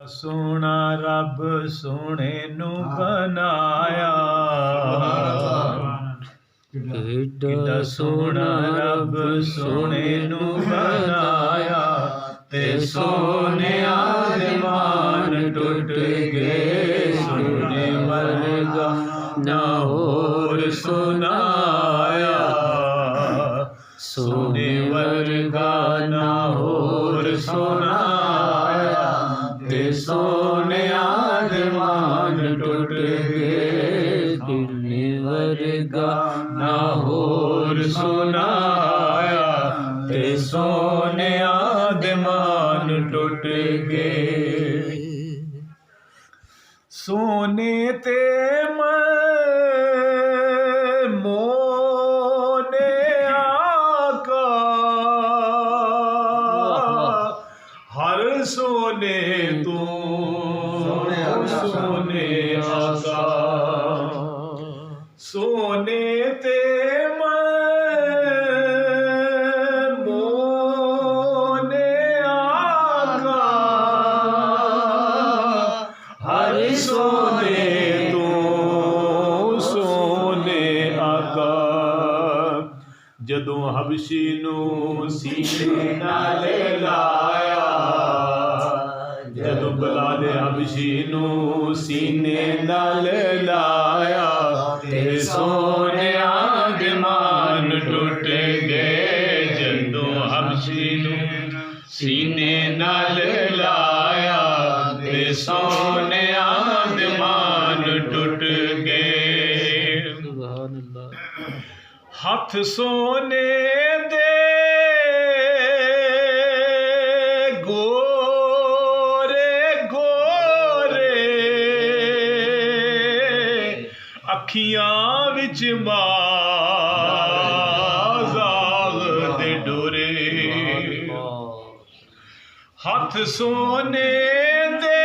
सोना रब सोने नू बनाया, किड्डा सोना रब सोने नू बनाया, ते सोने आसमान टुट गए, सोने वर्गा ना होर सुनाया, सोने वर्गा ना होर सुनाया, ते सोने आसमान टुट गए, सोने वर्गा ना होर सुनाया, ते सोने आसमान टुट गए। सोने ते मोने आका, हर सोने तू सोने आका, सोने ते मोने आका, हर सोने तू सोने आका। जदों हबशी नू सीने नाल लाया, जदों बिलाल हबशी नू सीने नाल लाया, ते सोने आसमान टुट गए, जदों हबशी नू सीने नाल लाया, ते सोने आसमान टुट गए। हथ सोने दे गोरे गोरे, अखियां विच माज़ाग दे डोरे, हथ सोने दे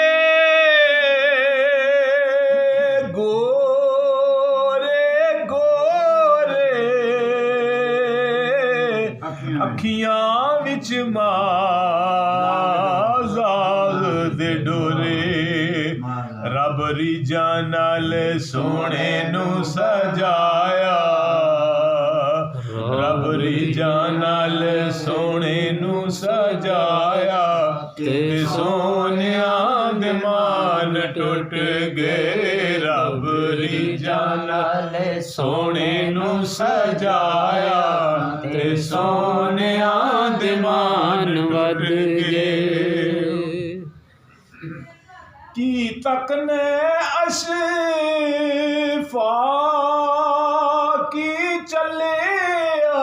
अखियां विच माज़ाग दे डोरे, रब रीझां नाल सोने नू सजाया, रब रीझां नाल सोने नू सजाया, ते सोने आसमान टुट गए, रब रीझां नाल सोने नू सजाया, ते सोने आसमान वध गए। की तकने अशफाकी चलिया,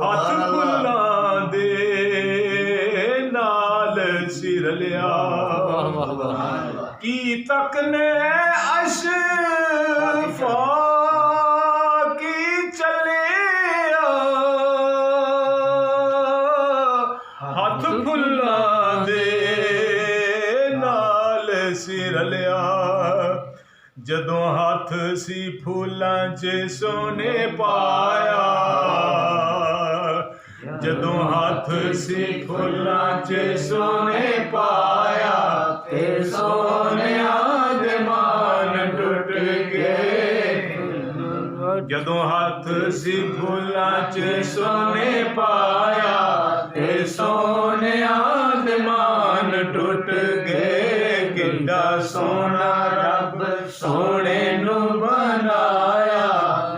हथ फुल्लां दे नाल सिर लिया, की तकने अशफाकी चलिया, हथ फुल्लां दे नाल सिर लिया, जदों हथ सी फूलां च सोने पाया, जदों हथ सी फूलां च सोने पाया, ते सोने आसमान टुट गए, जदों हथ सी फूलां च सोने पाया, ते सोने आसमान टुट गए, किड्डा सोना रब सोने नू बनाया,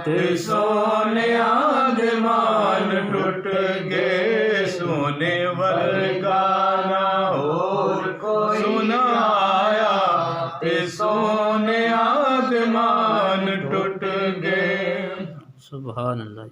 ते सोने आसमान टुट गए, सोने वर्गा ना होर कोई सुनाया, ते सोने आसमान टुट गए। सुभान अल्लाह।